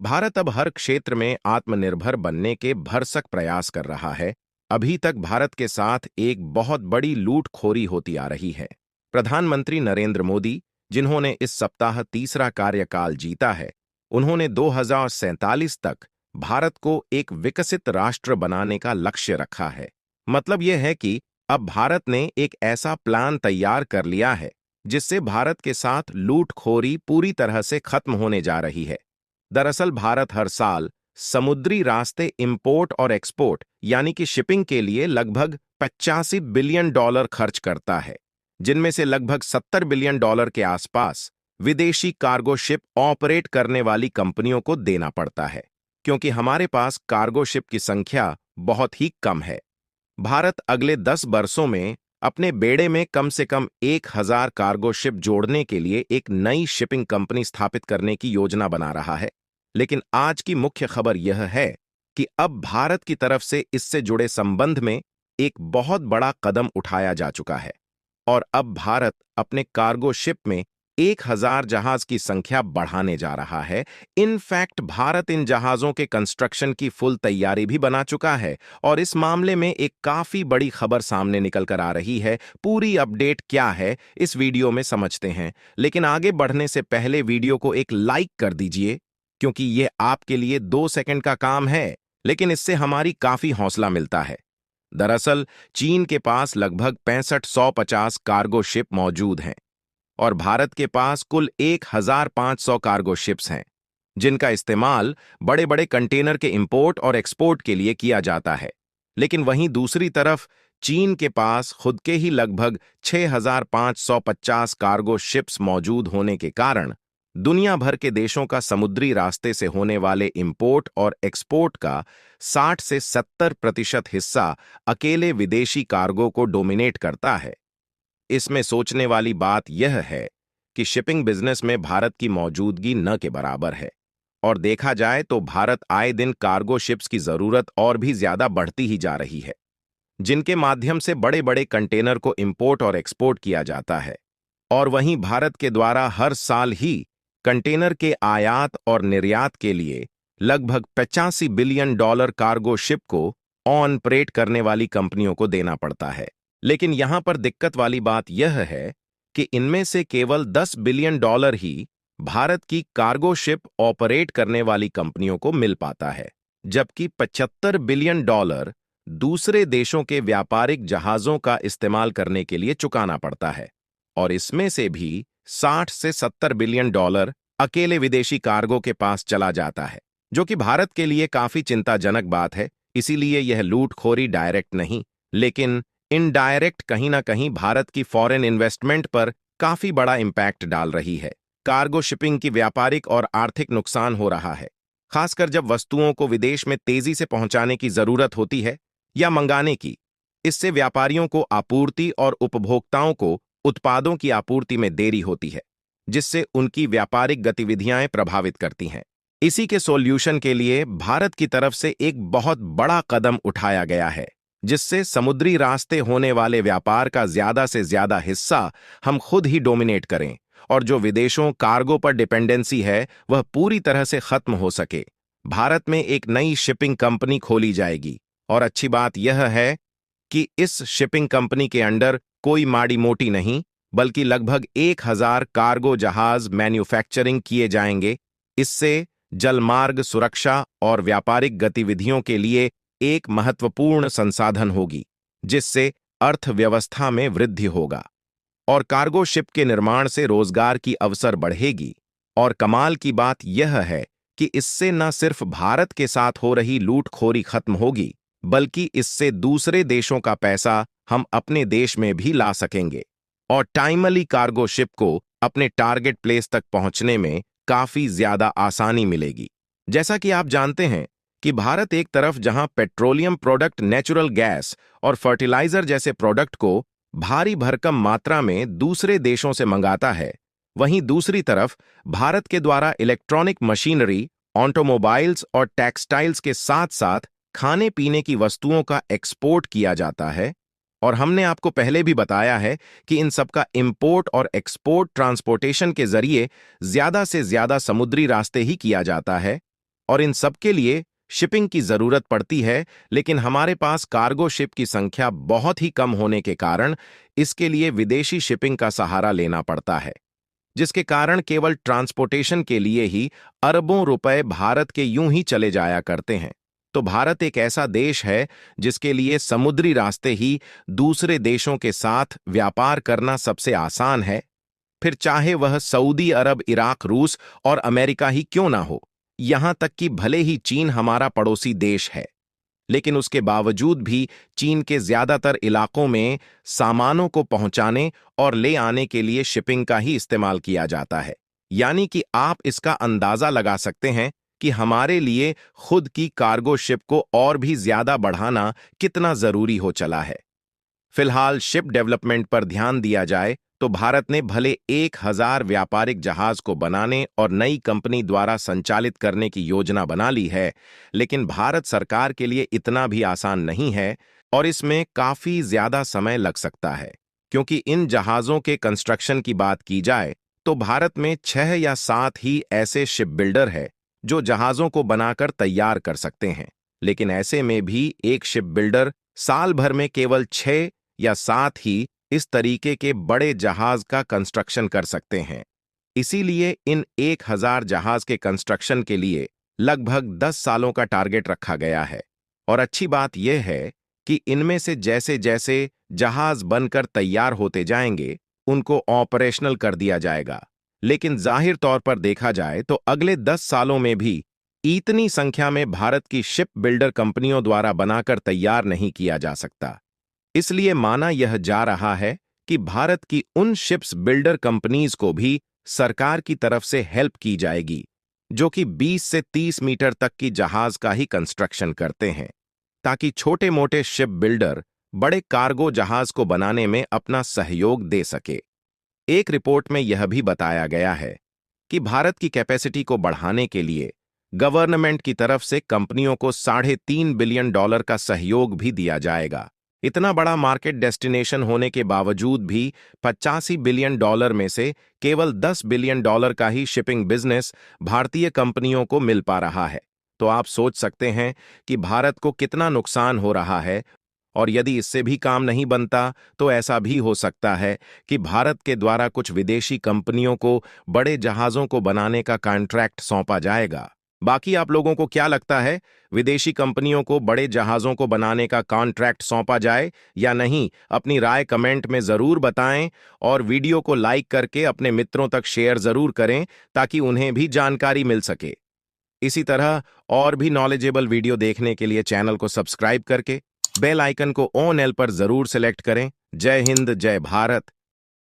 भारत अब हर क्षेत्र में आत्मनिर्भर बनने के भरसक प्रयास कर रहा है। अभी तक भारत के साथ एक बहुत बड़ी लूटखोरी होती आ रही है। प्रधानमंत्री नरेंद्र मोदी, जिन्होंने इस सप्ताह तीसरा कार्यकाल जीता है, उन्होंने 2047 तक भारत को एक विकसित राष्ट्र बनाने का लक्ष्य रखा है। मतलब यह है कि अब भारत ने एक ऐसा प्लान तैयार कर लिया है जिससे भारत के साथ लूटखोरी पूरी तरह से खत्म होने जा रही है। दरअसल भारत हर साल समुद्री रास्ते इंपोर्ट और एक्सपोर्ट यानी कि शिपिंग के लिए लगभग 85 बिलियन डॉलर खर्च करता है, जिनमें से लगभग 70 बिलियन डॉलर के आसपास विदेशी कार्गो शिप ऑपरेट करने वाली कंपनियों को देना पड़ता है, क्योंकि हमारे पास कार्गो शिप की संख्या बहुत ही कम है। भारत अगले 10 वर्षों में अपने बेड़े में कम से कम 1000 कार्गो शिप जोड़ने के लिए एक नई शिपिंग कंपनी स्थापित करने की योजना बना रहा है। लेकिन आज की मुख्य खबर यह है कि अब भारत की तरफ से इससे जुड़े संबंध में एक बहुत बड़ा कदम उठाया जा चुका है और अब भारत अपने कार्गो शिप में 1000 जहाज की संख्या बढ़ाने जा रहा है। इनफैक्ट भारत इन जहाजों के कंस्ट्रक्शन की फुल तैयारी भी बना चुका है और इस मामले में एक काफी बड़ी खबर सामने निकल कर आ रही है। पूरी अपडेट क्या है इस वीडियो में समझते हैं, लेकिन आगे बढ़ने से पहले वीडियो को एक लाइक कर दीजिए, क्योंकि ये आपके लिए 2 सेकंड का काम है, लेकिन इससे हमारी काफी हौसला मिलता है। दरअसल चीन के पास लगभग 6550 कार्गो शिप मौजूद हैं और भारत के पास कुल 1500 कार्गो शिप्स हैं, जिनका इस्तेमाल बड़े बड़े कंटेनर के इंपोर्ट और एक्सपोर्ट के लिए किया जाता है। लेकिन वहीं दूसरी तरफ चीन के पास खुद के ही लगभग 6550 कार्गो शिप्स मौजूद होने के कारण दुनिया भर के देशों का समुद्री रास्ते से होने वाले इंपोर्ट और एक्सपोर्ट का 60 से 70% हिस्सा अकेले विदेशी कार्गो को डोमिनेट करता है। इसमें सोचने वाली बात यह है कि शिपिंग बिजनेस में भारत की मौजूदगी न के बराबर है और देखा जाए तो भारत आए दिन कार्गो शिप्स की जरूरत और भी ज्यादा बढ़ती ही जा रही है, जिनके माध्यम से बड़े बड़े कंटेनर को इंपोर्ट और एक्सपोर्ट किया जाता है। और वहीं भारत के द्वारा हर साल ही कंटेनर के आयात और निर्यात के लिए लगभग 85 बिलियन डॉलर कार्गो शिप को ऑपरेट करने वाली कंपनियों को देना पड़ता है। लेकिन यहां पर दिक्कत वाली बात यह है कि इनमें से केवल 10 बिलियन डॉलर ही भारत की कार्गो शिप ऑपरेट करने वाली कंपनियों को मिल पाता है, जबकि 75 बिलियन डॉलर दूसरे देशों के व्यापारिक जहाजों का इस्तेमाल करने के लिए चुकाना पड़ता है और इसमें से भी 60 से 70 बिलियन डॉलर अकेले विदेशी कार्गो के पास चला जाता है, जो कि भारत के लिए काफी चिंताजनक बात है। इसीलिए यह लूटखोरी डायरेक्ट नहीं, लेकिन इनडायरेक्ट कहीं ना कहीं भारत की फॉरेन इन्वेस्टमेंट पर काफी बड़ा इंपैक्ट डाल रही है। कार्गो शिपिंग की व्यापारिक और आर्थिक नुकसान हो रहा है, खासकर जब वस्तुओं को विदेश में तेजी से पहुंचाने की जरूरत होती है या मंगाने की। इससे व्यापारियों को आपूर्ति और उपभोक्ताओं को उत्पादों की आपूर्ति में देरी होती है, जिससे उनकी व्यापारिक गतिविधियां प्रभावित करती हैं। इसी के सॉल्यूशन के लिए भारत की तरफ से एक बहुत बड़ा कदम उठाया गया है, जिससे समुद्री रास्ते होने वाले व्यापार का ज्यादा से ज्यादा हिस्सा हम खुद ही डोमिनेट करें और जो विदेशों कार्गो पर डिपेंडेंसी है वह पूरी तरह से खत्म हो सके। भारत में एक नई शिपिंग कंपनी खोली जाएगी और अच्छी बात यह है कि इस शिपिंग कंपनी के अंडर कोई माड़ी मोटी नहीं, बल्कि लगभग 1000 कार्गो जहाज मैन्युफैक्चरिंग किए जाएंगे। इससे जलमार्ग सुरक्षा और व्यापारिक गतिविधियों के लिए एक महत्वपूर्ण संसाधन होगी, जिससे अर्थव्यवस्था में वृद्धि होगा और कार्गो शिप के निर्माण से रोजगार की अवसर बढ़ेगी। और कमाल की बात यह है कि इससे न सिर्फ भारत के साथ हो रही लूटखोरी खत्म होगी, बल्कि इससे दूसरे देशों का पैसा हम अपने देश में भी ला सकेंगे और टाइमली कार्गो शिप को अपने टारगेट प्लेस तक पहुंचने में काफी ज्यादा आसानी मिलेगी। जैसा कि आप जानते हैं कि भारत एक तरफ जहां पेट्रोलियम प्रोडक्ट, नेचुरल गैस और फर्टिलाइजर जैसे प्रोडक्ट को भारी भरकम मात्रा में दूसरे देशों से मंगाता है, वहीं दूसरी तरफ भारत के द्वारा इलेक्ट्रॉनिक मशीनरी, ऑटोमोबाइल्स और टेक्सटाइल्स के साथ साथ खाने पीने की वस्तुओं का एक्सपोर्ट किया जाता है। और हमने आपको पहले भी बताया है कि इन सब का इंपोर्ट और एक्सपोर्ट ट्रांसपोर्टेशन के जरिए ज्यादा से ज्यादा समुद्री रास्ते ही किया जाता है। और इन सब के लिए शिपिंग की जरूरत पड़ती है, लेकिन हमारे पास कार्गो शिप की संख्या बहुत ही कम होने के कारण इसके लिए विदेशी शिपिंग का सहारा लेना पड़ता है, जिसके कारण केवल ट्रांसपोर्टेशन के लिए ही अरबों रुपए भारत के यूं ही चले जाया करते हैं। तो भारत एक ऐसा देश है जिसके लिए समुद्री रास्ते ही दूसरे देशों के साथ व्यापार करना सबसे आसान है, फिर चाहे वह सऊदी अरब, इराक, रूस और अमेरिका ही क्यों ना हो। यहां तक कि भले ही चीन हमारा पड़ोसी देश है, लेकिन उसके बावजूद भी चीन के ज्यादातर इलाकों में सामानों को पहुंचाने और ले आने के लिए शिपिंग का ही इस्तेमाल किया जाता है। यानी कि आप इसका अंदाजा लगा सकते हैं कि हमारे लिए खुद की कार्गो शिप को और भी ज्यादा बढ़ाना कितना जरूरी हो चला है। फिलहाल शिप डेवलपमेंट पर ध्यान दिया जाए तो भारत ने भले 1000 व्यापारिक जहाज को बनाने और नई कंपनी द्वारा संचालित करने की योजना बना ली है, लेकिन भारत सरकार के लिए इतना भी आसान नहीं है और इसमें काफी ज्यादा समय लग सकता है, क्योंकि इन जहाजों के कंस्ट्रक्शन की बात की जाए तो भारत में 6 या 7 ही ऐसे शिप बिल्डर है जो जहाजों को बनाकर तैयार कर सकते हैं। लेकिन ऐसे में भी एक शिप बिल्डर साल भर में केवल 6 या 7 ही इस तरीके के बड़े जहाज का कंस्ट्रक्शन कर सकते हैं। इसीलिए इन 1000 जहाज के कंस्ट्रक्शन के लिए लगभग 10 सालों का टारगेट रखा गया है। और अच्छी बात यह है कि इनमें से जैसे जैसे जहाज बनकर तैयार होते जाएंगे, उनको ऑपरेशनल कर दिया जाएगा। लेकिन जाहिर तौर पर देखा जाए तो अगले 10 सालों में भी इतनी संख्या में भारत की शिप बिल्डर कंपनियों द्वारा बनाकर तैयार नहीं किया जा सकता। इसलिए माना यह जा रहा है कि भारत की उन शिप्स बिल्डर कंपनीज को भी सरकार की तरफ से हेल्प की जाएगी, जो कि 20 से 30 मीटर तक की जहाज का ही कंस्ट्रक्शन करते हैं, ताकि छोटे मोटे शिप बिल्डर बड़े कार्गो जहाज को बनाने में अपना सहयोग दे सके। एक रिपोर्ट में यह भी बताया गया है कि भारत की कैपेसिटी को बढ़ाने के लिए गवर्नमेंट की तरफ से कंपनियों को $3.5 बिलियन का सहयोग भी दिया जाएगा। इतना बड़ा मार्केट डेस्टिनेशन होने के बावजूद भी $85 बिलियन में से केवल $10 बिलियन का ही शिपिंग बिजनेस भारतीय कंपनियों को मिल पा रहा है। तो आप सोच सकते हैं कि भारत को कितना नुकसान हो रहा है, और यदि इससे भी काम नहीं बनता तो ऐसा भी हो सकता है कि भारत के द्वारा कुछ विदेशी कंपनियों को बड़े जहाजों को बनाने का कॉन्ट्रैक्ट सौंपा जाएगा। बाकी आप लोगों को क्या लगता है, विदेशी कंपनियों को बड़े जहाजों को बनाने का कॉन्ट्रैक्ट सौंपा जाए या नहीं? अपनी राय कमेंट में जरूर बताएं और वीडियो को लाइक करके अपने मित्रों तक शेयर जरूर करें ताकि उन्हें भी जानकारी मिल सके। इसी तरह और भी नॉलेजेबल वीडियो देखने के लिए चैनल को सब्सक्राइब करके बेल आइकन को ऑन एल पर जरूर सेलेक्ट करें। जय हिंद, जय भारत।